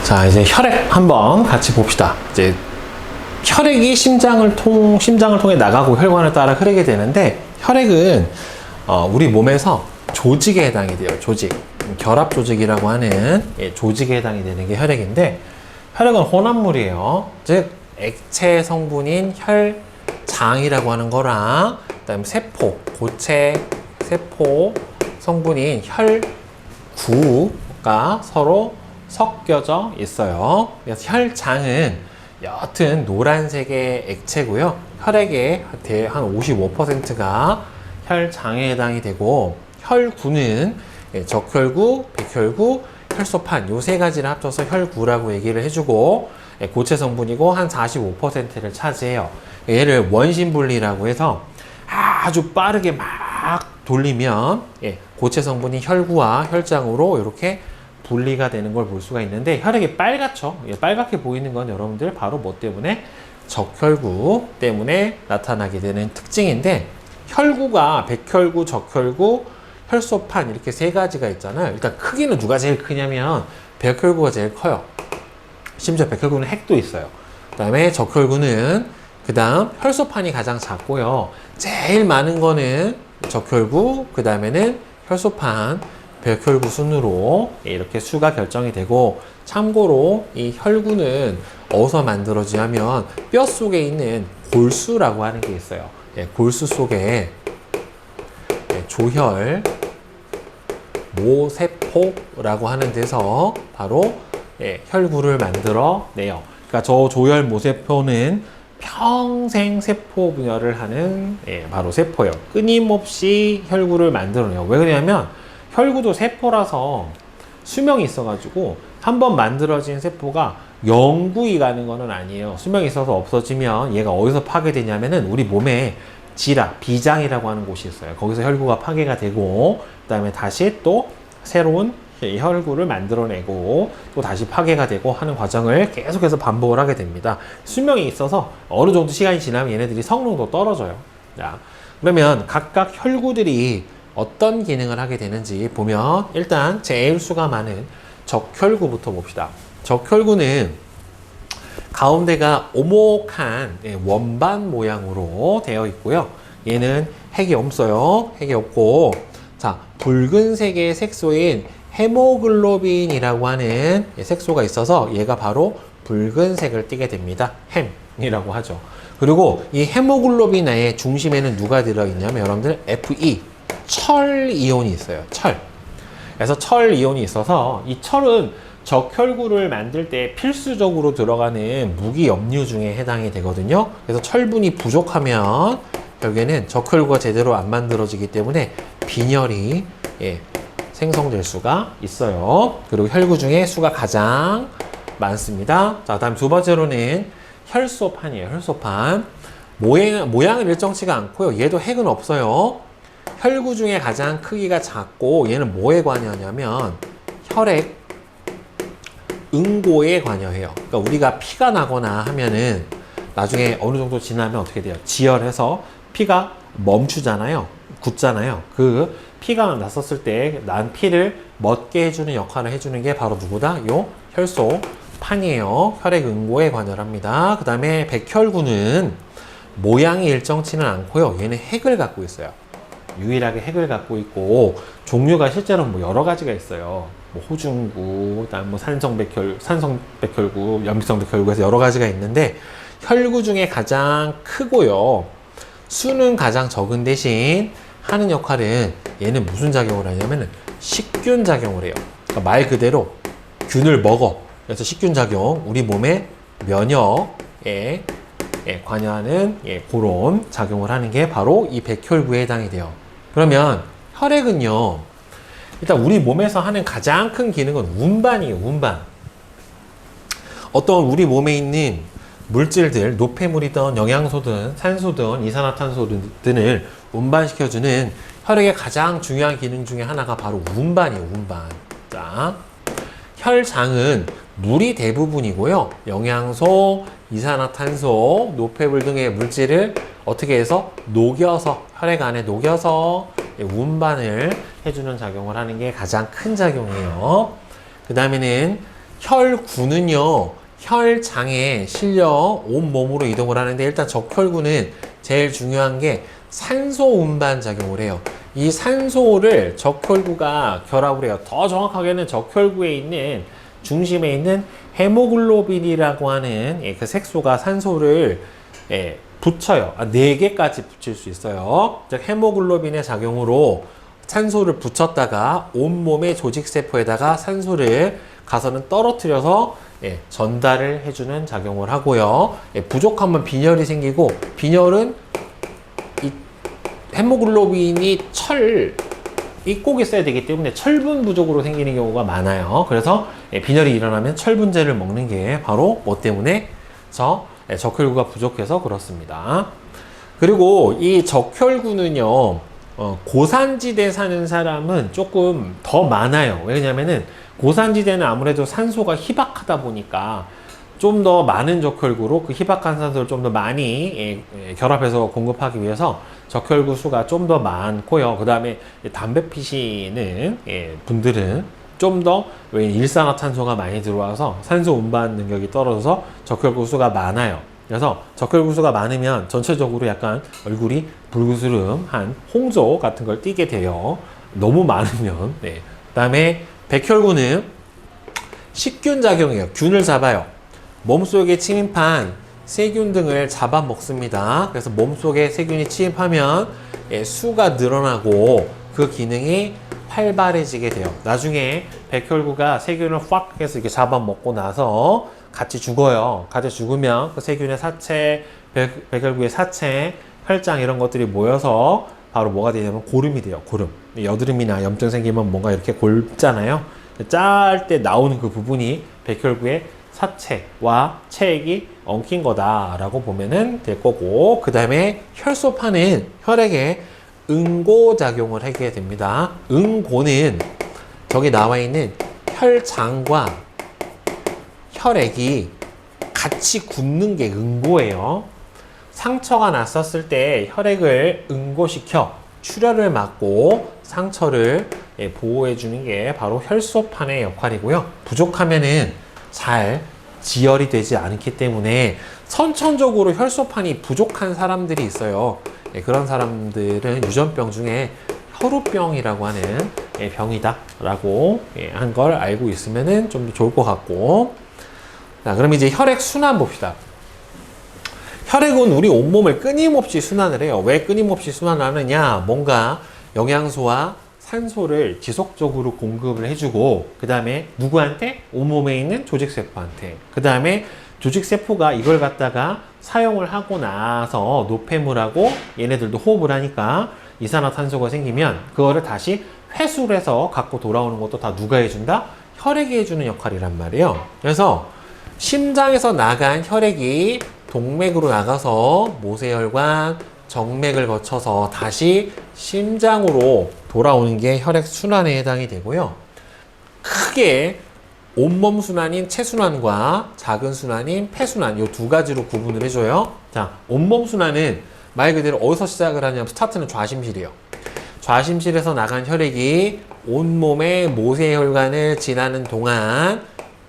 자, 이제 혈액 한번 같이 봅시다. 이제 혈액이 심장을 통해 나가고 혈관을 따라 흐르게 되는데, 혈액은 우리 몸에서 조직에 해당이 돼요. 조직. 결합 조직이라고 하는 조직에 해당이 되는 게 혈액은 혼합물이에요. 즉 액체 성분인 혈장이라고 하는 거랑, 그다음에 세포, 고체 세포 성분인 혈구가 서로 섞여져 있어요. 그래서 혈장은 옅은 노란색의 액체고요. 혈액의 한 55%가 혈장에 해당이 되고, 혈구는 적혈구, 백혈구, 혈소판 요 세 가지를 합쳐서 혈구라고 얘기를 해주고, 고체 성분이고 한 45%를 차지해요. 얘를 원심분리라고 해서 아주 빠르게 막 돌리면 고체 성분이 혈구와 혈장으로 이렇게 분리가 되는 걸 볼 수가 있는데, 혈액이 빨갛죠. 빨갛게 보이는 건 여러분들 바로 뭐 때문에? 적혈구 때문에 나타나게 되는 특징인데, 혈구가 백혈구, 적혈구, 혈소판 이렇게 세 가지가 있잖아요. 일단 크기는 누가 제일 크냐면 백혈구가 제일 커요. 심지어 백혈구는 핵도 있어요. 그 다음에 적혈구는, 그 다음 혈소판이 가장 작고요. 제일 많은 거는 적혈구, 그 다음에는 혈소판, 백혈구 순으로 이렇게 수가 결정이 되고, 참고로 이 혈구는 어디서 만들어지냐면 뼈 속에 있는 골수라고 하는 게 있어요. 골수 속에 조혈 모세포라고 하는 데서 바로 혈구를 만들어내요. 그러니까 저 조혈 모세포는 평생 세포 분열을 하는 바로 세포예요. 끊임없이 혈구를 만들어내요. 왜 그러냐면 혈구도 세포라서 수명이 있어가지고 한번 만들어진 세포가 영구히 가는 거는 아니에요. 수명이 있어서 없어지면 얘가 어디서 파괴되냐면은 우리 몸에 비장이라고 하는 곳이 있어요. 거기서 혈구가 파괴가 되고, 그 다음에 다시 또 새로운 혈구를 만들어내고 또 다시 파괴가 되고 하는 과정을 계속해서 반복을 하게 됩니다. 수명이 있어서 어느 정도 시간이 지나면 얘네들이 성능도 떨어져요. 자, 그러면 각각 혈구들이 어떤 기능을 하게 되는지 보면, 일단 제일 수가 많은 적혈구부터 봅시다. 적혈구는 가운데가 오목한 원반 모양으로 되어 있고요. 얘는 핵이 없어요. 핵이 없고, 자, 붉은색의 색소인 헤모글로빈이라고 하는 색소가 있어서 얘가 바로 붉은색을 띠게 됩니다. 햄이라고 하죠. 그리고 이 헤모글로빈 의 중심에는 누가 들어있냐면 여러분들 Fe, 철 이온이 있어요. 철. 그래서 철 이온이 있어서 이 철은 적혈구를 만들 때 필수적으로 들어가는 무기 염류 중에 해당이 되거든요. 그래서 철분이 부족하면 결국에는 적혈구가 제대로 안 만들어지기 때문에 빈혈이 생성될 수가 있어요. 그리고 혈구 중에 수가 가장 많습니다. 자, 다음 두 번째로는 혈소판이에요. 혈소판. 모양은 일정치가 않고요. 얘도 핵은 없어요. 혈구 중에 가장 크기가 작고, 얘는 뭐에 관여하냐면 혈액 응고에 관여해요. 그러니까 우리가 피가 나거나 하면은 나중에 어느 정도 지나면 어떻게 돼요? 지혈해서 피가 멈추잖아요. 굳잖아요. 그 피가 났었을 때 난 피를 멎게 해주는 역할을 해주는 게 바로 누구다? 요 혈소판이에요. 혈액 응고에 관여를 합니다. 그 다음에 백혈구는 모양이 일정치는 않고요. 얘는 핵을 갖고 있어요. 유일하게 핵을 갖고 있고, 종류가 실제로 뭐 여러 가지가 있어요. 뭐 호중구, 그다음 뭐 산성 백혈구, 염기성 백혈구 해서 여러 가지가 있는데, 혈구 중에 가장 크고요. 수는 가장 적은 대신 하는 역할은, 얘는 무슨 작용을 하냐면은 식균 작용을 해요. 그러니까 말 그대로 균을 먹어. 그래서 식균 작용, 우리 몸의 면역에 관여하는 그런 작용을 하는 게 바로 이 백혈구에 해당이 돼요. 그러면 혈액은요, 일단 우리 몸에서 하는 가장 큰 기능은 운반이에요. 운반. 어떤 우리 몸에 있는 물질들, 노폐물이든 영양소든 산소든 이산화탄소 등을 운반시켜주는 혈액의 가장 중요한 기능 중에 하나가 바로 운반이에요. 운반. 자, 혈장은 물이 대부분이고요. 영양소, 이산화탄소, 노폐물 등의 물질을 어떻게 해서 녹여서, 혈액 안에 녹여서 운반을 해주는 작용을 하는 게 가장 큰 작용이에요. 그 다음에는 혈구는요, 혈장에 실려 온몸으로 이동을 하는데, 일단 적혈구는 제일 중요한 게 산소 운반 작용을 해요. 이 산소를 적혈구가 결합을 해요. 더 정확하게는 적혈구에 있는 중심에 있는 헤모글로빈이라고 하는 그 색소가 산소를 붙여요. 4개까지 붙일 수 있어요. 즉 헤모글로빈의 작용으로 산소를 붙였다가 온몸의 조직세포에다가 산소를 가서는 떨어뜨려서 전달을 해주는 작용을 하고요. 부족하면 빈혈이 생기고, 빈혈은 이 헤모글로빈이 꼭 있어야 되기 때문에 철분 부족으로 생기는 경우가 많아요. 그래서 빈혈이 일어나면 철분제를 먹는 게 바로 뭐 때문에? 적혈구가 부족해서 그렇습니다. 그리고 이 적혈구는요, 고산지대 사는 사람은 조금 더 많아요. 왜냐면은 고산지대는 아무래도 산소가 희박하다 보니까 좀 더 많은 적혈구로 그 희박한 산소를 좀 더 많이 결합해서 공급하기 위해서 적혈구 수가 좀 더 많고요. 그 다음에 담배 피시는 분들은 좀 더 일산화탄소가 많이 들어와서 산소 운반 능력이 떨어져서 적혈구 수가 많아요. 그래서 적혈구 수가 많으면 전체적으로 약간 얼굴이 불그스름한 홍조 같은 걸 띠게 돼요. 너무 많으면. 그 다음에 백혈구는 식균 작용이에요. 균을 잡아요. 몸속에 침입한 세균 등을 잡아먹습니다. 그래서 몸속에 세균이 침입하면 수가 늘어나고 그 기능이 활발해지게 돼요. 나중에 백혈구가 세균을 확 해서 이렇게 잡아먹고 나서 같이 죽어요. 같이 죽으면 그 세균의 사체, 백혈구의 사체, 혈장 이런 것들이 모여서 바로 뭐가 되냐면 고름이 돼요. 고름. 여드름이나 염증 생기면 뭔가 이렇게 골잖아요. 짤 때 나오는 그 부분이 백혈구의 사체와 체액이 엉킨 거다라고 보면은 될 거고, 그 다음에 혈소판은 혈액에 응고작용을 하게 됩니다. 응고는 저기 나와 있는 혈장과 혈액이 같이 굳는 게 응고예요. 상처가 났었을 때 혈액을 응고시켜 출혈을 막고 상처를 보호해 주는 게 바로 혈소판의 역할이고요. 부족하면은 잘 지혈이 되지 않기 때문에 선천적으로 혈소판이 부족한 사람들이 있어요. 그런 사람들은 유전병 중에 혈우병이라고 하는 병이다 라고 한 걸 알고 있으면 좀 더 좋을 것 같고, 자, 그럼 이제 혈액 순환 봅시다. 혈액은 우리 온몸을 끊임없이 순환을 해요. 왜 끊임없이 순환하느냐? 뭔가 영양소와 산소를 지속적으로 공급을 해주고, 그 다음에 누구한테? 온몸에 있는 조직세포한테. 그 다음에 조직세포가 이걸 갖다가 사용을 하고 나서 노폐물하고 얘네들도 호흡을 하니까 이산화탄소가 생기면 그거를 다시 회수를 해서 갖고 돌아오는 것도 다 누가 해준다? 혈액이 해주는 역할이란 말이에요. 그래서 심장에서 나간 혈액이 동맥으로 나가서 모세혈관, 정맥을 거쳐서 다시 심장으로 돌아오는 게 혈액 순환에 해당이 되고요. 크게 온몸 순환인 체순환과 작은 순환인 폐순환, 이 두 가지로 구분을 해줘요. 자, 온몸 순환은 말 그대로 어디서 시작을 하냐면 스타트는 좌심실이에요. 좌심실에서 나간 혈액이 온몸의 모세혈관을 지나는 동안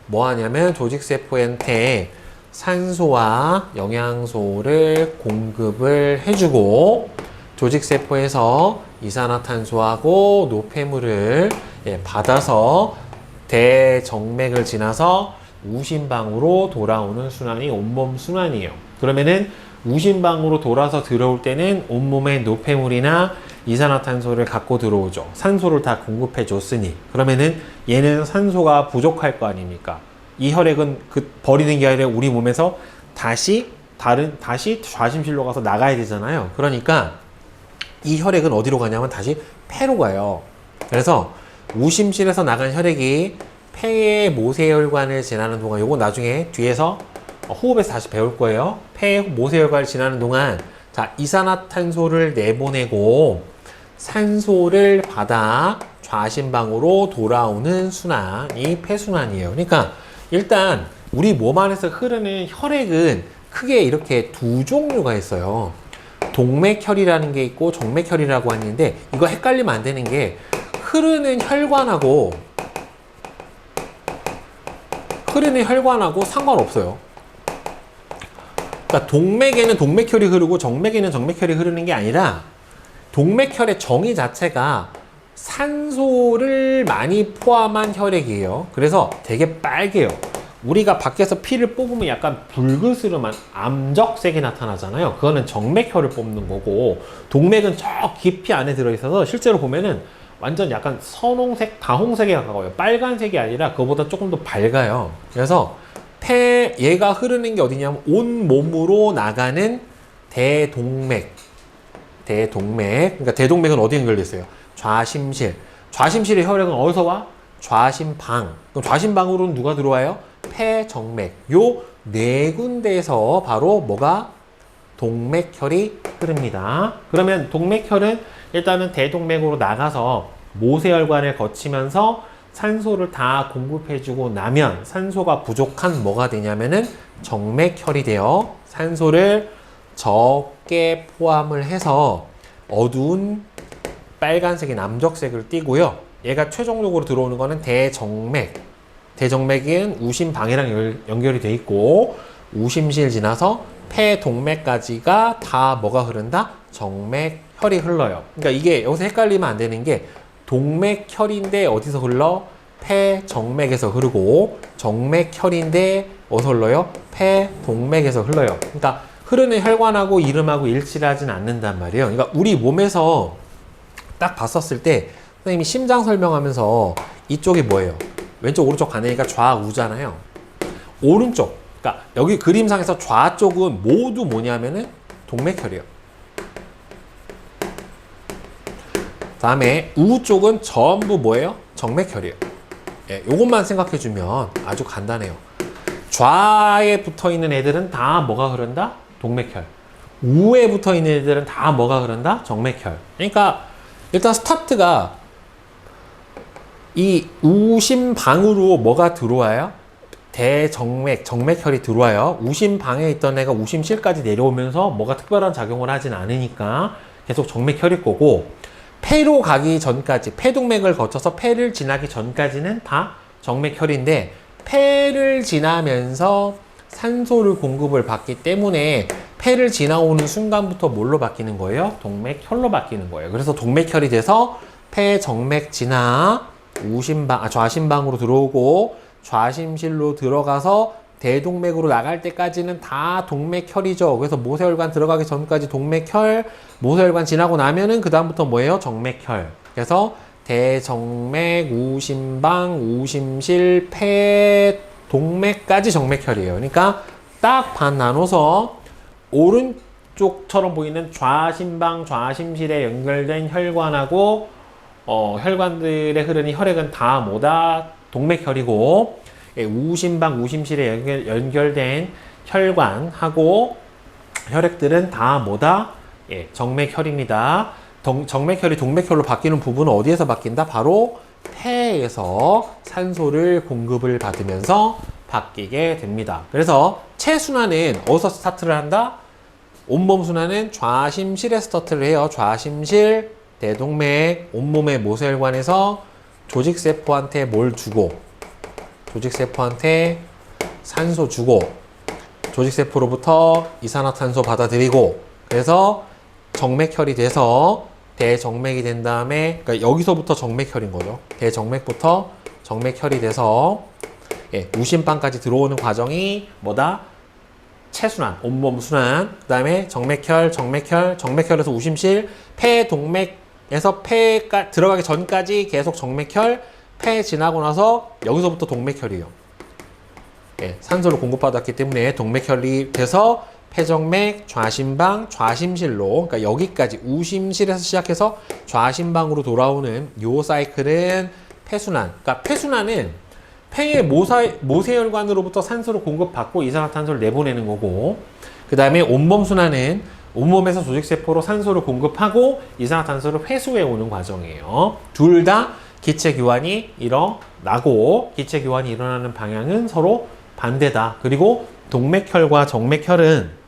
뭐 하냐면 조직세포한테 산소와 영양소를 공급을 해주고, 조직세포에서 이산화탄소하고 노폐물을 받아서 대정맥을 지나서 우심방으로 돌아오는 순환이 온몸 순환이에요. 그러면은 우심방으로 돌아서 들어올 때는 온몸의 노폐물이나 이산화탄소를 갖고 들어오죠. 산소를 다 공급해 줬으니. 그러면은 얘는 산소가 부족할 거 아닙니까? 이 혈액은 버리는 게 아니라 우리 몸에서 다시 좌심실로 가서 나가야 되잖아요. 그러니까 이 혈액은 어디로 가냐면 다시 폐로 가요. 그래서 우심실에서 나간 혈액이 폐의 모세혈관을 지나는 동안, 요거 나중에 뒤에서 호흡에서 다시 배울 거예요. 폐의 모세혈관을 지나는 동안, 자, 이산화탄소를 내보내고 산소를 받아 좌심방으로 돌아오는 순환이 폐순환이에요. 그러니까 일단 우리 몸 안에서 흐르는 혈액은 크게 이렇게 두 종류가 있어요. 동맥혈이라는 게 있고 정맥혈이라고 하는데, 이거 헷갈리면 안 되는 게, 흐르는 혈관하고 흐르는 혈관하고 상관없어요. 그러니까 동맥에는 동맥혈이 흐르고 정맥에는 정맥혈이 흐르는 게 아니라 동맥혈의 정의 자체가 산소를 많이 포함한 혈액이에요. 그래서 되게 빨개요. 우리가 밖에서 피를 뽑으면 약간 붉으스름한 암적색이 나타나잖아요. 그거는 정맥혈을 뽑는 거고, 동맥은 저 깊이 안에 들어있어서 실제로 보면은 완전 약간 선홍색, 다홍색에 가까워요. 빨간색이 아니라 그거보다 조금 더 밝아요. 그래서 얘가 흐르는 게 어디냐면 온 몸으로 나가는 대동맥. 그러니까 대동맥은 어디에 연결돼 있어요? 좌심실. 좌심실의 혈액은 어디서 와? 좌심방. 그럼 좌심방으로는 누가 들어와요? 폐정맥. 요 네 군데에서 바로 뭐가? 동맥혈이 흐릅니다. 그러면 동맥혈은 일단은 대동맥으로 나가서 모세혈관을 거치면서 산소를 다 공급해주고 나면 산소가 부족한 뭐가 되냐면은 정맥혈이 돼요. 산소를 적게 포함을 해서 어두운 빨간색인 암적색을 띠고요. 얘가 최종적으로 들어오는 거는 대정맥. 대정맥은 우심방이랑 연결이 돼 있고, 우심실 지나서 폐동맥까지가 다 뭐가 흐른다? 정맥혈이 흘러요. 그러니까 이게 여기서 헷갈리면 안 되는 게 동맥혈인데 어디서 흘러? 폐정맥에서 흐르고, 정맥혈인데 어디서 흘러요? 폐동맥에서 흘러요. 그러니까 흐르는 혈관하고 이름하고 일치를 하진 않는단 말이에요. 그러니까 우리 몸에서 딱 봤었을 때 선생님이 심장 설명하면서 이쪽이 뭐예요? 왼쪽 오른쪽 가내니까 좌우잖아요. 오른쪽, 그러니까 여기 그림상에서 좌쪽은 모두 뭐냐면은 동맥혈이에요. 다음에 우쪽은 전부 뭐예요? 정맥혈이에요. 예, 요것만 생각해주면 아주 간단해요. 좌에 붙어있는 애들은 다 뭐가 흐른다? 동맥혈. 우에 붙어있는 애들은 다 뭐가 흐른다? 정맥혈. 그러니까 일단 스타트가 이 우심방으로 뭐가 들어와요? 대정맥, 정맥혈이 들어와요. 우심방에 있던 애가 우심실까지 내려오면서 뭐가 특별한 작용을 하진 않으니까 계속 정맥혈일 거고, 폐로 가기 전까지, 폐동맥을 거쳐서 폐를 지나기 전까지는 다 정맥혈인데, 폐를 지나면서 산소를 공급을 받기 때문에 폐를 지나오는 순간부터 뭘로 바뀌는 거예요? 동맥혈로 바뀌는 거예요. 그래서 동맥혈이 돼서 폐정맥 지나 좌심방으로 들어오고, 좌심실로 들어가서 대동맥으로 나갈 때까지는 다 동맥혈이죠. 그래서 모세혈관 들어가기 전까지 동맥혈, 모세혈관 지나고 나면은 그 다음부터 뭐예요? 정맥혈. 그래서 대정맥, 우심방, 우심실, 폐, 동맥까지 정맥혈이에요. 그러니까 딱 반 나눠서 오른쪽처럼 보이는 좌심방, 좌심실에 연결된 혈관하고 혈관들에 흐르는 혈액은 다 뭐다? 동맥혈이고, 예, 우심방, 우심실에 연결된 혈관하고 혈액들은 다 뭐다? 예, 정맥혈입니다. 정맥혈이 동맥혈로 바뀌는 부분은 어디에서 바뀐다? 바로 폐에서 산소를 공급을 받으면서 바뀌게 됩니다. 그래서 체순환은 어디서 스타트를 한다? 온몸 순환은 좌심실에 스타트를 해요. 좌심실, 대동맥, 온몸의 모세혈관에서 조직세포한테 뭘 주고, 조직세포한테 산소 주고, 조직세포로부터 이산화탄소 받아들이고, 그래서 정맥혈이 돼서 대정맥이 된 다음에, 그러니까 여기서부터 정맥혈인 거죠. 대정맥부터 정맥혈이 돼서 예, 우심방까지 들어오는 과정이 뭐다? 체순환, 온몸 순환, 그 다음에 정맥혈에서 우심실, 폐동맥에서 폐가 들어가기 전까지 계속 정맥혈, 폐 지나고 나서 여기서부터 동맥혈이에요. 예, 산소를 공급받았기 때문에 동맥혈이 돼서 폐정맥, 좌심방, 좌심실로, 그러니까 여기까지 우심실에서 시작해서 좌심방으로 돌아오는 요 사이클은 폐순환. 그러니까 폐순환은 폐의 모세혈관으로부터 산소를 공급받고 이산화탄소를 내보내는 거고, 그 다음에 온몸 순환은 온몸에서 조직세포로 산소를 공급하고 이산화탄소를 회수해 오는 과정이에요. 둘 다 기체 교환이 일어나고, 기체 교환이 일어나는 방향은 서로 반대다. 그리고 동맥혈과 정맥혈은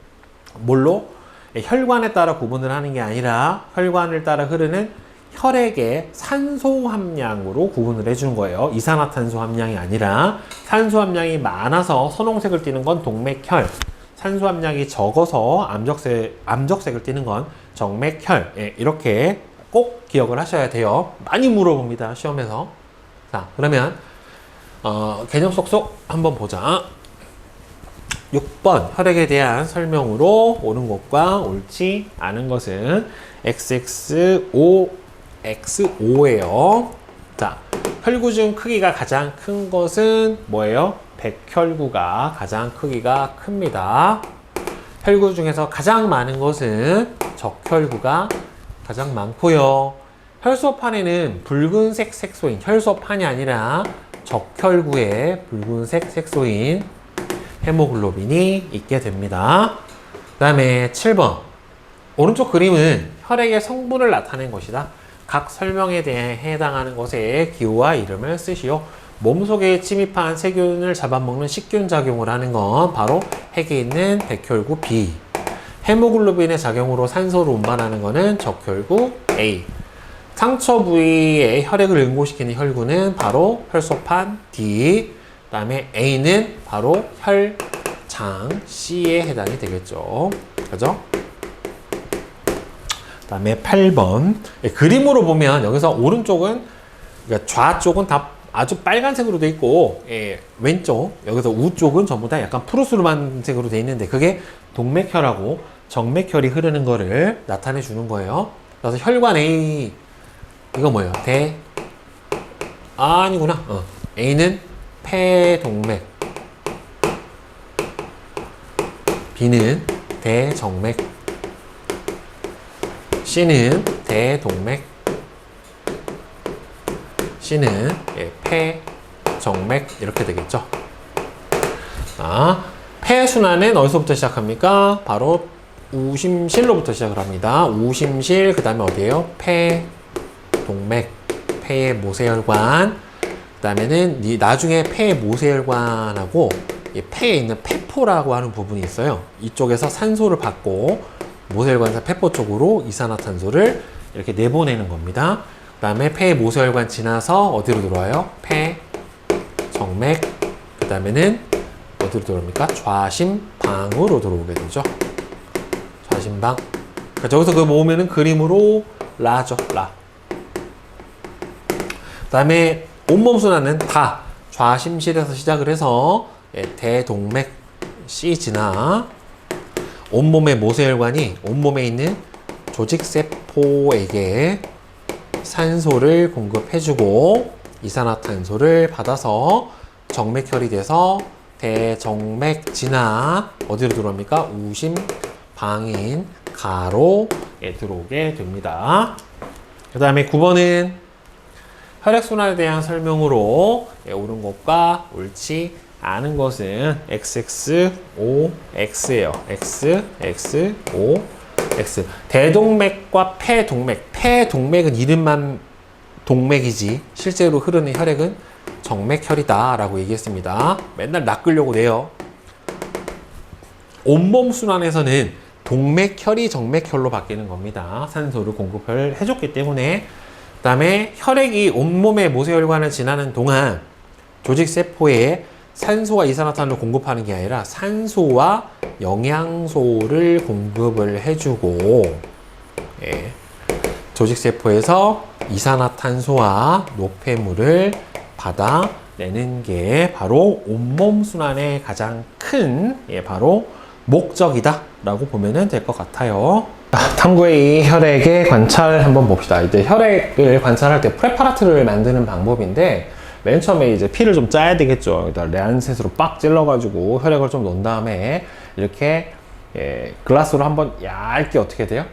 뭘로? 혈관에 따라 구분을 하는 게 아니라 혈관을 따라 흐르는 혈액의 산소 함량으로 구분을 해주는 거예요. 이산화탄소 함량이 아니라 산소 함량이 많아서 선홍색을 띠는 건 동맥혈, 산소 함량이 적어서 암적색을 띠는 건 정맥혈. 예, 이렇게 꼭 기억을 하셔야 돼요. 많이 물어봅니다, 시험에서. 자, 그러면 개념 쏙쏙 한번 보자. 6번 혈액에 대한 설명으로 옳은 것과 옳지 않은 것은 XXO, XO예요. 자, 혈구 중 크기가 가장 큰 것은 뭐예요? 백혈구가 가장 크기가 큽니다. 혈구 중에서 가장 많은 것은 적혈구가 가장 많고요. 혈소판에는 붉은색 색소인, 혈소판이 아니라 적혈구에 붉은색 색소인 헤모글로빈이 있게 됩니다. 그 다음에 7번 오른쪽 그림은 혈액의 성분을 나타낸 것이다. 각 설명에 대해 해당하는 것의 기호와 이름을 쓰시오. 몸속에 침입한 세균을 잡아먹는 식균 작용을 하는 건 바로 핵에 있는 백혈구 B. 헤모글로빈의 작용으로 산소를 운반하는 것은 적혈구 A. 상처 부위에 혈액을 응고시키는 혈구는 바로 혈소판 D. 그 다음에 A는 바로 혈장 C에 해당이 되겠죠. 그죠? 그 다음에 8번. 그림으로 보면 여기서 오른쪽은, 그러니까 좌쪽은 다 아주 빨간색으로 돼 있고, 왼쪽, 여기서 우쪽은 전부 다 약간 푸르스름한 색으로 돼 있는데, 그게 동맥혈하고 정맥혈이 흐르는 거를 나타내 주는 거예요. 그래서 혈관 A, 이거 뭐예요? 아니구나. A는 폐동맥, B는 대정맥, C는 대동맥, C는 폐정맥, 이렇게 되겠죠. 폐순환은 어디서부터 시작합니까? 바로 우심실로부터 시작을 합니다. 우심실, 그 다음에 어디예요? 폐동맥, 폐의 모세혈관, 그 다음에는 나중에 폐의 모세혈관하고 폐에 있는 폐포라고 하는 부분이 있어요. 이쪽에서 산소를 받고 모세혈관에서 폐포 쪽으로 이산화탄소를 이렇게 내보내는 겁니다. 그 다음에 폐의 모세혈관 지나서 어디로 들어와요? 폐, 정맥, 그 다음에는 어디로 들어옵니까? 좌심방으로 들어오게 되죠. 좌심방. 그러니까 저기서 그 모으면은 그림으로 라죠, 라. 그 다음에 온몸 순환은 다 좌심실에서 시작을 해서 대동맥 C 지나 온몸의 모세혈관이 온몸에 있는 조직세포에게 산소를 공급해주고 이산화탄소를 받아서 정맥혈이 돼서 대정맥 지나 어디로 들어옵니까? 우심방인 가로에 들어오게 됩니다. 그 다음에 9번은 혈액순환에 대한 설명으로 옳은 것과 옳지 않은 것은 XXO, X예요. X, X, O, X. 대동맥과 폐동맥. 폐동맥은 이름만 동맥이지 실제로 흐르는 혈액은 정맥혈이다 라고 얘기했습니다. 맨날 낚으려고 내요. 온몸 순환에서는 동맥혈이 정맥혈로 바뀌는 겁니다. 산소를 공급을 해줬기 때문에. 그 다음에 혈액이 온몸의 모세혈관을 지나는 동안 조직세포에 산소와 이산화탄소를 공급하는 게 아니라 산소와 영양소를 공급을 해주고 조직세포에서 이산화탄소와 노폐물을 받아내는 게 바로 온몸 순환의 가장 큰 바로 목적이다 라고 보면 될 것 같아요. 탐구의 이 혈액의 관찰 한번 봅시다. 이제 혈액을 관찰할 때 프레파라트를 만드는 방법인데 맨 처음에 이제 피를 좀 짜야 되겠죠. 일단 레안셋으로 빡 찔러가지고 혈액을 좀 넣은 다음에 이렇게 글라스로 한번 얇게 어떻게 돼요?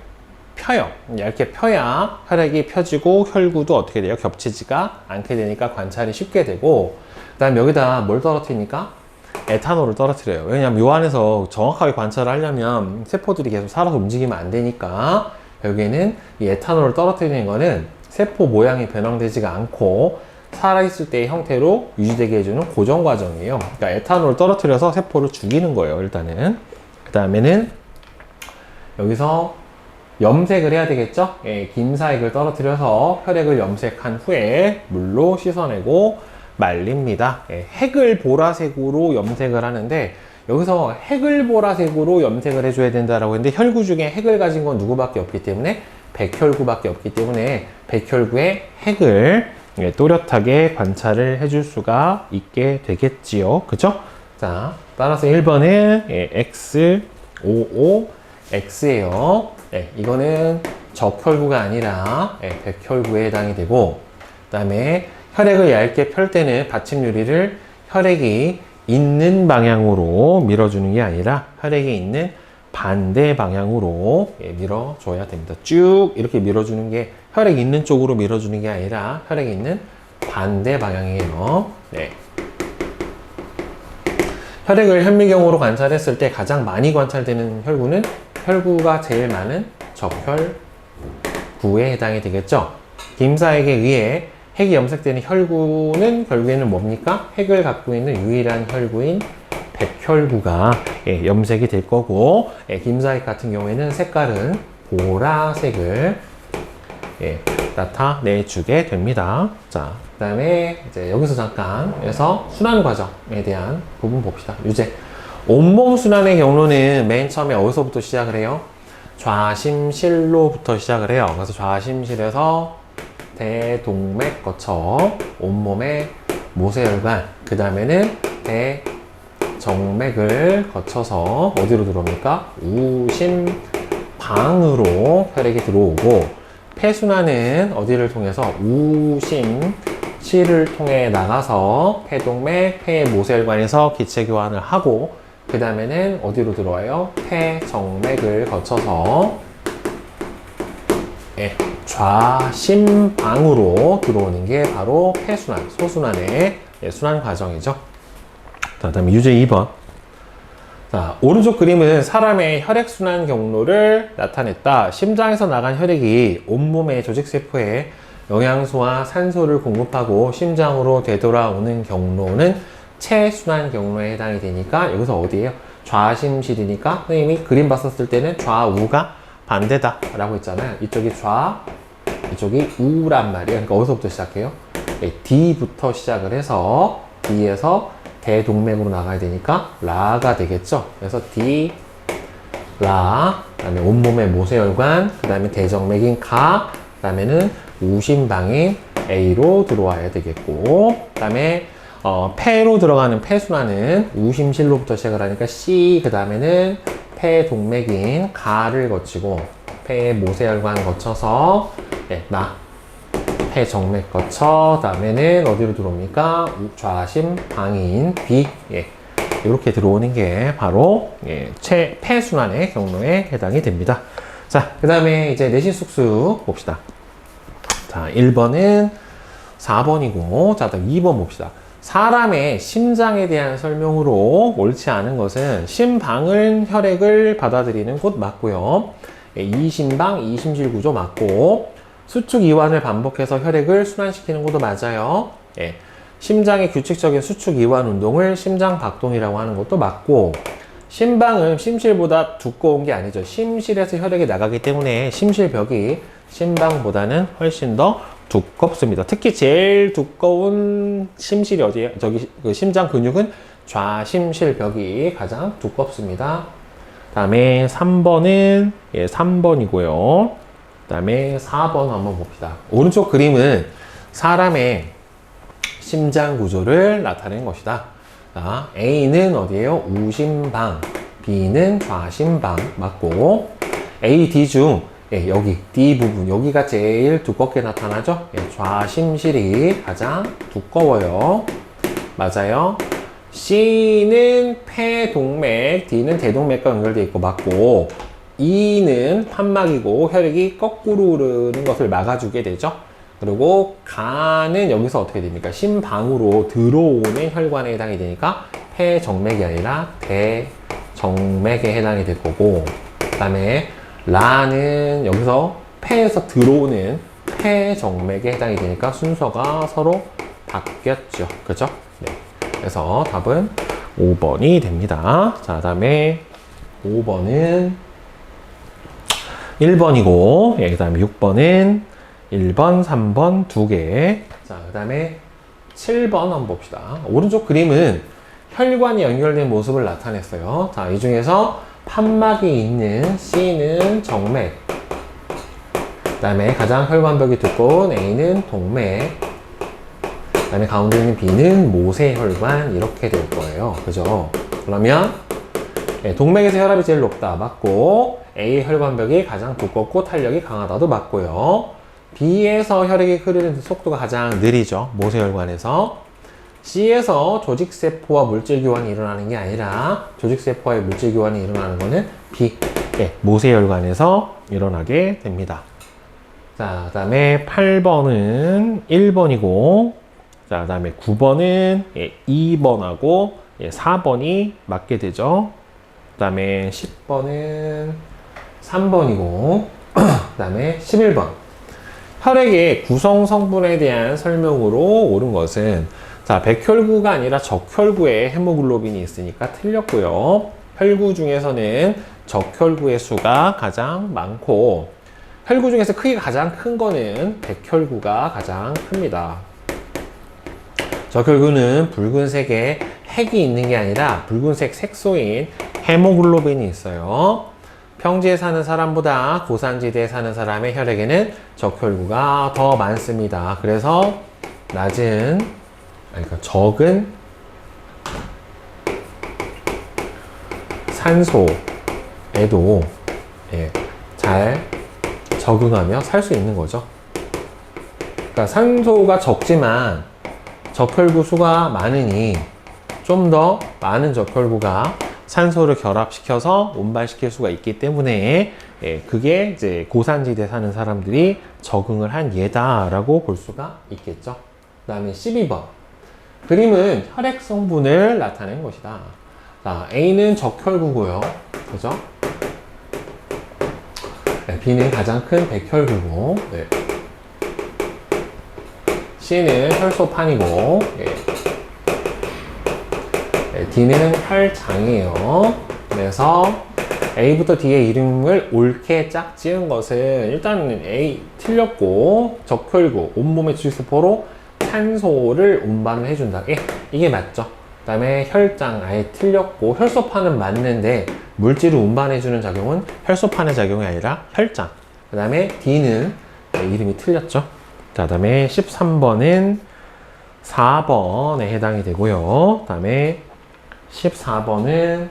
펴요. 얇게 펴야 혈액이 펴지고 혈구도 어떻게 돼요? 겹치지가 않게 되니까 관찰이 쉽게 되고, 그 다음에 여기다 뭘 떨어뜨리니까? 에탄올을 떨어뜨려요. 왜냐하면 요 안에서 정확하게 관찰을 하려면 세포들이 계속 살아서 움직이면 안 되니까 여기에는 이 에탄올을 떨어뜨리는 거는 세포 모양이 변형되지가 않고 살아있을 때의 형태로 유지되게 해주는 고정 과정이에요. 그러니까 에탄올을 떨어뜨려서 세포를 죽이는 거예요, 일단은. 그 다음에는 여기서 염색을 해야 되겠죠? 예, 김사액을 떨어뜨려서 혈액을 염색한 후에 물로 씻어내고 말립니다. 예, 핵을 보라색으로 염색을 하는데 여기서 핵을 보라색으로 염색을 해줘야 된다라고 했는데 혈구 중에 핵을 가진 건 누구밖에 없기 때문에 백혈구밖에 없기 때문에 백혈구의 핵을 예, 또렷하게 관찰을 해줄 수가 있게 되겠지요. 그죠? 자, 따라서 1번은 예, X, 55, X예요. 예, 이거는 적혈구가 아니라 예, 백혈구에 해당이 되고, 그 다음에 혈액을 얇게 펼 때는 받침 유리를 혈액이 있는 방향으로 밀어주는 게 아니라 혈액이 있는 반대 방향으로 예, 밀어줘야 됩니다. 쭉 이렇게 밀어주는 게 혈액 있는 쪽으로 밀어주는 게 아니라 혈액이 있는 반대 방향이에요. 네. 혈액을 현미경으로 관찰했을 때 가장 많이 관찰되는 혈구는 혈구가 제일 많은 적혈구에 해당이 되겠죠. 김사액에 의해 핵이 염색되는 혈구는 결국에는 뭡니까? 핵을 갖고 있는 유일한 혈구인 백혈구가 예, 염색이 될 거고, 예, 김사액 같은 경우에는 색깔은 보라색을 예, 나타내주게 됩니다. 자, 그 다음에 이제 여기서 잠깐 해서 순환 과정에 대한 부분 봅시다. 유제. 온몸 순환의 경로는 맨 처음에 어디서부터 시작을 해요? 좌심실로부터 시작을 해요. 그래서 좌심실에서 대동맥 거쳐 온몸의 모세혈관, 그 다음에는 대정맥을 거쳐서 어디로 들어옵니까? 우심방으로 혈액이 들어오고, 폐순환은 어디를 통해서? 우심실을 통해 나가서 폐동맥, 폐모세혈관에서 기체 교환을 하고, 그 다음에는 어디로 들어와요? 폐정맥을 거쳐서 예, 좌심방으로 들어오는 게 바로 폐순환, 소순환의 예, 순환 과정이죠. 자, 다음에 유제 2번. 자, 오른쪽 그림은 사람의 혈액순환 경로를 나타냈다. 심장에서 나간 혈액이 온몸의 조직세포에 영양소와 산소를 공급하고 심장으로 되돌아오는 경로는 체순환 경로에 해당이 되니까 여기서 어디예요? 좌심실이니까 선생님이 그림 봤었을 때는 좌우가 반대다 라고 했잖아요. 이쪽이 좌, 이쪽이 우란 말이에요. 그러니까 어디서부터 시작해요? 네, D부터 시작을 해서 D에서 대동맥으로 나가야 되니까 라가 되겠죠. 그래서 D, 라, 그 다음에 온몸의 모세혈관, 그 다음에 대정맥인 가, 그 다음에는 우심방인 A로 들어와야 되겠고, 그 다음에 폐로 들어가는 폐순환은 우심실로부터 시작을 하니까 C, 그 다음에는 폐동맥인 가를 거치고 폐 모세혈관 거쳐서 네, 나 폐정맥 거쳐 다음에는 어디로 들어옵니까? 좌심방인 B 예, 이렇게 들어오는 게 바로 예, 폐순환의 경로에 해당이 됩니다. 자, 그 다음에 이제 내신숙수 봅시다. 자, 1번은 4번이고 자, 다음 2번 봅시다. 사람의 심장에 대한 설명으로 옳지 않은 것은 심방은 혈액을 받아들이는 곳 맞고요. 이심방, 이심실 구조 맞고 수축 이완을 반복해서 혈액을 순환시키는 것도 맞아요. 예. 심장의 규칙적인 수축 이완 운동을 심장 박동이라고 하는 것도 맞고 심방은 심실보다 두꺼운 게 아니죠. 심실에서 혈액이 나가기 때문에 심실벽이 심방보다는 훨씬 더 두껍습니다. 특히 제일 두꺼운 심실이 어디예요? 저기 그 심장 근육은 좌심실벽이 가장 두껍습니다. 다음에 3번은 예, 3번이고요. 다음에 4번 한번 봅시다. 오른쪽 그림은 사람의 심장 구조를 나타낸 것이다. 자, A는 어디예요? 우심방, B는 좌심방 맞고 A, D 중 예, 여기 D 부분 여기가 제일 두껍게 나타나죠. 예, 좌심실이 가장 두꺼워요. 맞아요. C는 폐동맥, D는 대동맥과 연결되어 있고 맞고 E는 판막이고 혈액이 거꾸로 흐르는 것을 막아주게 되죠. 그리고 가는 여기서 어떻게 됩니까? 심방으로 들어오는 혈관에 해당이 되니까 폐정맥이 아니라 대정맥에 해당이 될 거고 그 다음에 라는 여기서 폐에서 들어오는 폐정맥에 해당이 되니까 순서가 서로 바뀌었죠. 그죠? 네. 그래서 답은 5번이 됩니다. 자, 다음에 5번은 1번이고, 예, 그 다음에 6번은 1번, 3번 2개. 자, 그 다음에 7번 한번 봅시다. 오른쪽 그림은 혈관이 연결된 모습을 나타냈어요. 자, 이 중에서 판막이 있는 C는 정맥, 그 다음에 가장 혈관벽이 두꺼운 A는 동맥, 그 다음에 가운데 있는 B는 모세혈관, 이렇게 될 거예요. 그죠? 그러면 동맥에서 혈압이 제일 높다, 맞고, A 혈관벽이 가장 두껍고 탄력이 강하다도 맞고요. B에서 혈액이 흐르는 속도가 가장 느리죠. 모세혈관에서. C에서 조직세포와 물질교환이 일어나는 게 아니라 조직세포와의 물질교환이 일어나는 거는 B, 모세혈관에서 일어나게 됩니다. 자, 그 다음에 8번은 1번이고, 자, 그 다음에 9번은 2번하고 4번이 맞게 되죠. 그 다음에 10번은 3번이고, 그 다음에 11번. 혈액의 구성 성분에 대한 설명으로 옳은 것은, 자, 백혈구가 아니라 적혈구에 헤모글로빈이 있으니까 틀렸고요. 혈구 중에서는 적혈구의 수가 가장 많고, 혈구 중에서 크기가 가장 큰 거는 백혈구가 가장 큽니다. 적혈구는 붉은색의 핵이 있는 게 아니라 붉은색 색소인 헤모글로빈이 있어요. 평지에 사는 사람보다 고산지대에 사는 사람의 혈액에는 적혈구가 더 많습니다. 그래서 적은 산소에도 잘 적응하며 살 수 있는 거죠. 그러니까 산소가 적지만 적혈구 수가 많으니 좀 더 많은 적혈구가 산소를 결합시켜서 운반시킬 수가 있기 때문에 그게 이제 고산지대에 사는 사람들이 적응을 한 예다라고 볼 수가 있겠죠. 그 다음에 12번. 그림은 혈액 성분을 나타낸 것이다. 자, A는 적혈구고요. 그죠? B는 가장 큰 백혈구고, C는 혈소판이고, D는 혈장이에요. 그래서 A부터 D의 이름을 옳게 짝 지은 것은 일단은 A 틀렸고, 적혈구, 온몸의 주세포로 산소를 운반을 해준다. 이게 맞죠. 그 다음에 혈장 아예 틀렸고, 혈소판은 맞는데 물질을 운반해주는 작용은 혈소판의 작용이 아니라 혈장. 그 다음에 D는 이름이 틀렸죠. 자, 그 다음에 13번은 4번에 해당이 되고요. 그 다음에 14번은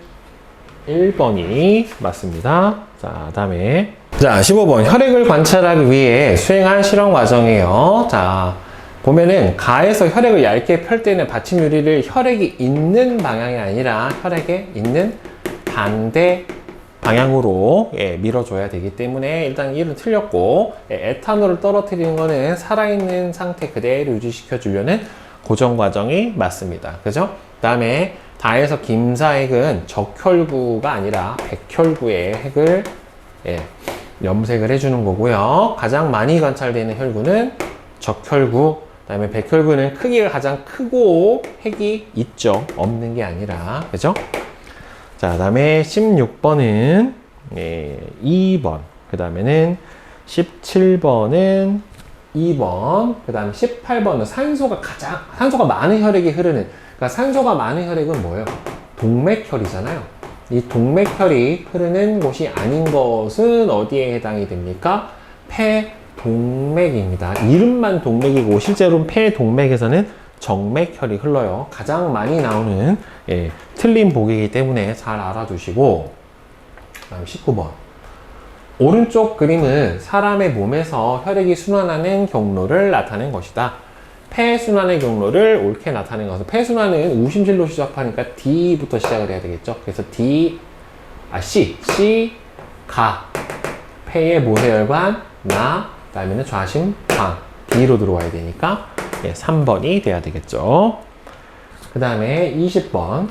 1번이 맞습니다. 자, 그 다음에 15번. 혈액을 관찰하기 위해 수행한 실험 과정이에요. 자, 보면은 가에서 혈액을 얇게 펼 때는 받침 유리를 혈액이 있는 방향이 아니라 혈액에 있는 반대 방향으로 밀어줘야 되기 때문에 일단 1은 틀렸고, 에탄올을 떨어뜨리는 거는 살아있는 상태 그대로 유지시켜 주려는 고정 과정이 맞습니다. 그죠? 그 다음에 다에서 김사액은 적혈구가 아니라 백혈구의 핵을 염색을 해주는 거고요. 가장 많이 관찰되는 혈구는 적혈구, 그 다음에 백혈구는 크기가 가장 크고 핵이 있죠. 없는 게 아니라. 그죠? 자, 그 다음에 16번은 2번, 그 다음에는 17번은 2번, 그 다음에 18번은 산소가 많은 혈액이 흐르는, 그러니까 산소가 많은 혈액은 뭐예요? 동맥혈이잖아요. 이 동맥혈이 흐르는 곳이 아닌 것은 어디에 해당이 됩니까? 폐동맥입니다. 이름만 동맥이고 실제로는 폐동맥에서는 정맥혈이 흘러요. 가장 많이 나오는 틀린 보기이기 때문에 잘 알아두시고, 다음 19번. 오른쪽 그림은 사람의 몸에서 혈액이 순환하는 경로를 나타낸 것이다. 폐순환의 경로를 옳게 나타낸 것은, 폐순환은 우심실로 시작하니까 D부터 시작을 해야 되겠죠. 그래서 C, 가, 폐의 모세혈관, 나, 그 다음에는 좌심, 방, D로 들어와야 되니까 3번이 돼야 되겠죠. 그 다음에 20번.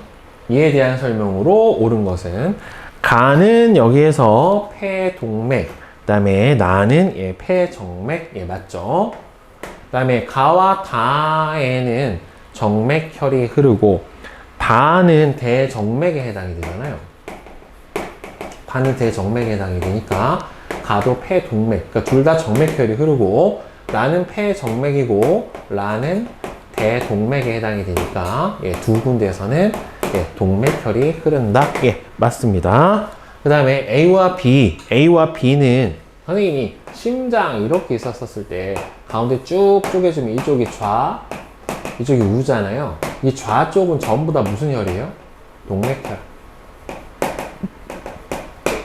이에 대한 설명으로 옳은 것은, 가는 여기에서 폐동맥, 그 다음에 나는 폐정맥, 맞죠? 그 다음에 가와 다에는 정맥혈이 흐르고, 다는 대정맥에 해당이 되잖아요. 다는 대정맥에 해당이 되니까 가도 폐동맥. 그러니까 둘 다 정맥혈이 흐르고, 라는 폐정맥이고, 라는 대동맥에 해당이 되니까, 예, 두 군데에서는 예, 동맥혈이 흐른다. 예, 맞습니다. 그 다음에 A와 B는 선생님이 심장 이렇게 있었을 때 가운데 쭉 쪼개주면 이쪽이 좌, 이쪽이 우잖아요. 이 좌쪽은 전부 다 무슨 혈이에요? 동맥혈.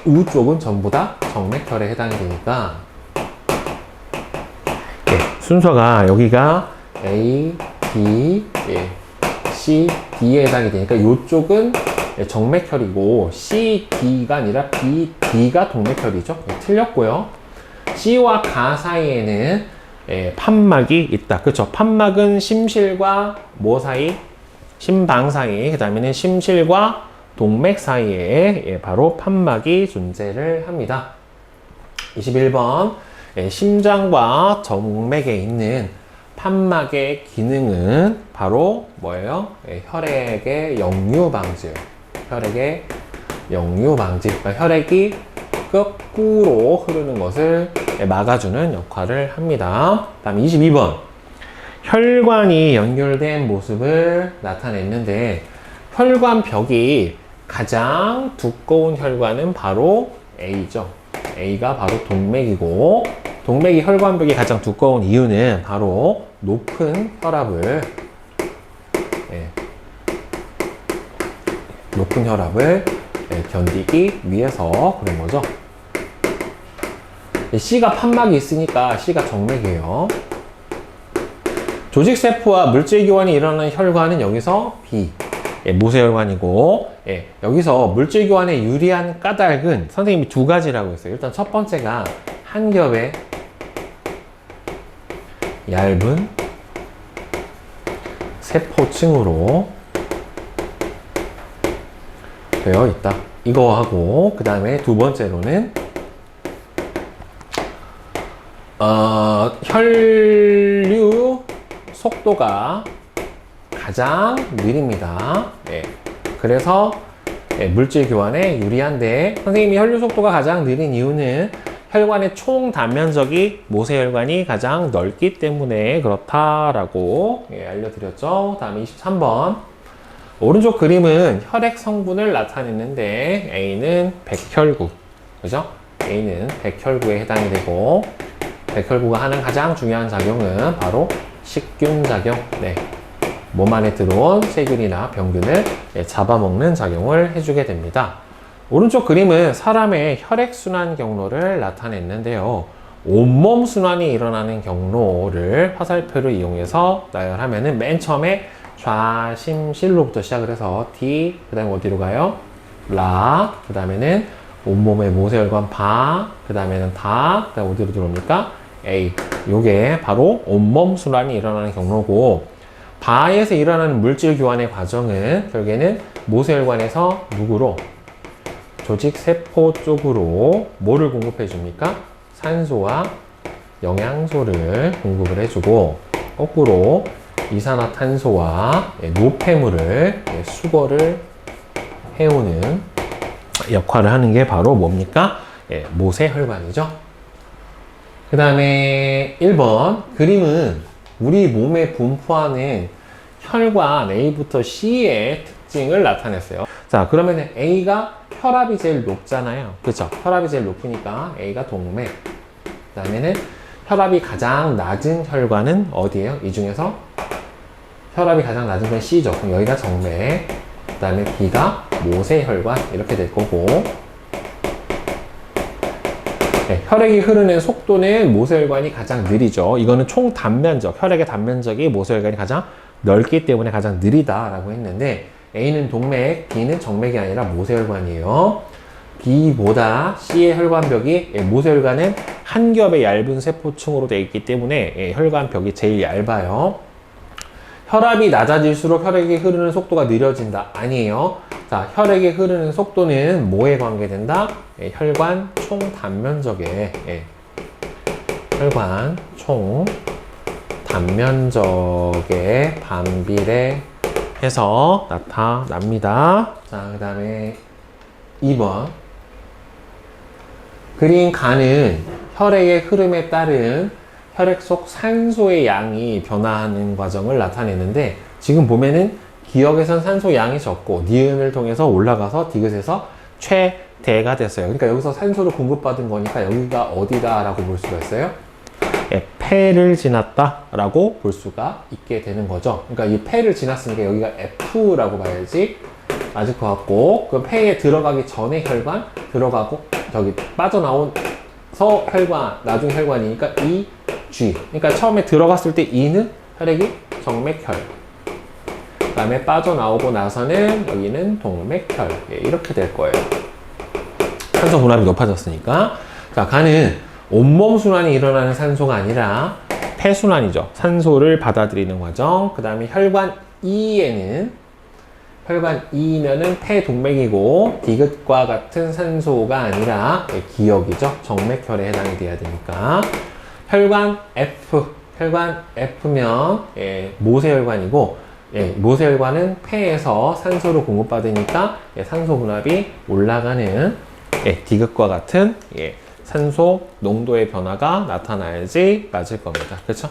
우쪽은 전부 다 정맥혈에 해당이 되니까 예, 순서가 여기가 A, B, 예, C, D에 해당이 되니까 이쪽은 정맥혈이고 C, D가 아니라 B, D가 동맥혈이죠. 예, 틀렸고요. C와 가 사이에는 예, 판막이 있다. 그렇죠? 판막은 심실과 뭐 사이? 심방 사이. 그 다음에는 심실과 동맥 사이에 예, 바로 판막이 존재를 합니다. 21번 예, 심장과 정맥에 있는 판막의 기능은 바로 뭐예요? 예, 혈액의 역류 방지예요. 혈액의 역류 방지. 그러니까 혈액이 거꾸로 흐르는 것을 막아주는 역할을 합니다. 다음 22번 혈관이 연결된 모습을 나타냈는데 혈관벽이 가장 두꺼운 혈관은 바로 A죠. A가 바로 동맥이고 동맥이 혈관벽이 가장 두꺼운 이유는 바로 높은 혈압을 견디기 위해서 그런 거죠. C가 판막이 있으니까 C가 정맥이에요. 조직세포와 물질교환이 일어나는 혈관은 여기서 B, 모세혈관이고 여기서 물질교환에 유리한 까닭은 선생님이 두 가지라고 했어요. 일단 첫 번째가 한 겹의 얇은 세포층으로 되어 있다. 이거하고 그 다음에 두 번째로는 혈류 속도가 가장 느립니다. 그래서 물질 교환에 유리한데 선생님이 혈류 속도가 가장 느린 이유는 혈관의 총 단면적이 모세혈관이 가장 넓기 때문에 그렇다라고 알려드렸죠. 다음에 23번 오른쪽 그림은 혈액 성분을 나타냈는데 A는 백혈구, 그죠? A는 백혈구에 해당이 되고 백혈구가 하는 가장 중요한 작용은 바로 식균 작용. 몸 안에 들어온 세균이나 병균을 잡아먹는 작용을 해주게 됩니다. 오른쪽 그림은 사람의 혈액순환 경로를 나타냈는데요. 온몸 순환이 일어나는 경로를 화살표를 이용해서 나열하면은 맨 처음에 좌심실로부터 시작을 해서 D, 그 다음에 어디로 가요? 라, 그 다음에는 온몸의 모세혈관 바, 그 다음에는 다, 그 다음에 어디로 들어옵니까? A. 요게 바로 온몸 순환이 일어나는 경로고 바에서 일어나는 물질 교환의 과정은 결국에는 모세혈관에서 누구로? 조직세포 쪽으로 뭐를 공급해 줍니까? 산소와 영양소를 공급을 해주고 거꾸로 이산화탄소와 노폐물을 수거를 해오는 역할을 하는 게 바로 뭡니까? 모세혈관이죠. 그 다음에 1번 그림은 우리 몸에 분포하는 혈관 A부터 C의 특징을 나타냈어요. 자, 그러면 A가 혈압이 제일 높잖아요. 그렇죠? 혈압이 제일 높으니까 A가 동맥. 그 다음에는 혈압이 가장 낮은 혈관은 어디예요? 이 중에서 혈압이 가장 낮은 건 C죠. 그럼 여기가 정맥. 그 다음에 B가 모세혈관 이렇게 될 거고 혈액이 흐르는 속도는 모세혈관이 가장 느리죠. 이거는 총 단면적, 혈액의 단면적이 모세혈관이 가장 넓기 때문에 가장 느리다라고 했는데 A는 동맥, B는 정맥이 아니라 모세혈관이에요. B보다 C의 혈관벽이 모세혈관은 한 겹의 얇은 세포층으로 되어 있기 때문에 혈관벽이 제일 얇아요. 혈압이 낮아질수록 혈액이 흐르는 속도가 느려진다. 아니에요. 자, 혈액이 흐르는 속도는 뭐에 관계된다? 혈관 총 단면적에 혈관 총 단면적에 반비례해서 나타납니다. 자, 그 다음에 2번 그린 간은 혈액의 흐름에 따른 혈액 속 산소의 양이 변화하는 과정을 나타내는데, 지금 보면은 기역에선 산소 양이 적고 니은을 통해서 올라가서 디귿에서 최대가 됐어요. 그러니까 여기서 산소를 공급받은 거니까 여기가 어디다 라고 볼 수가 있어요? 예, 폐를 지났다 라고 볼 수가 있게 되는 거죠. 그러니까 이 폐를 지났으니까 여기가 F라고 봐야지 맞을 것 같고, 그 폐에 들어가기 전에 혈관, 들어가고 저기 빠져나온 서 혈관, 나중 혈관이니까 E, G. 그러니까 처음에 들어갔을 때 E는 혈액이 정맥혈, 그 다음에 빠져나오고 나서는 여기는 동맥혈. 예, 이렇게 될 거예요. 산소 분압이 높아졌으니까. 자, 간은 온몸 순환이 일어나는 산소가 아니라 폐순환이죠. 산소를 받아들이는 과정. 그 다음에 혈관 E에는, 혈관 E면은 폐동맥이고 디귿과 같은 산소가 아니라 기역이죠. 정맥혈에 해당이 돼야 되니까. 혈관 F, 혈관 F면 모세혈관이고, 모세혈관은 폐에서 산소를 공급받으니까 산소 분압이 올라가는 디귿과 같은 산소 농도의 변화가 나타나야지 맞을 겁니다. 그렇죠?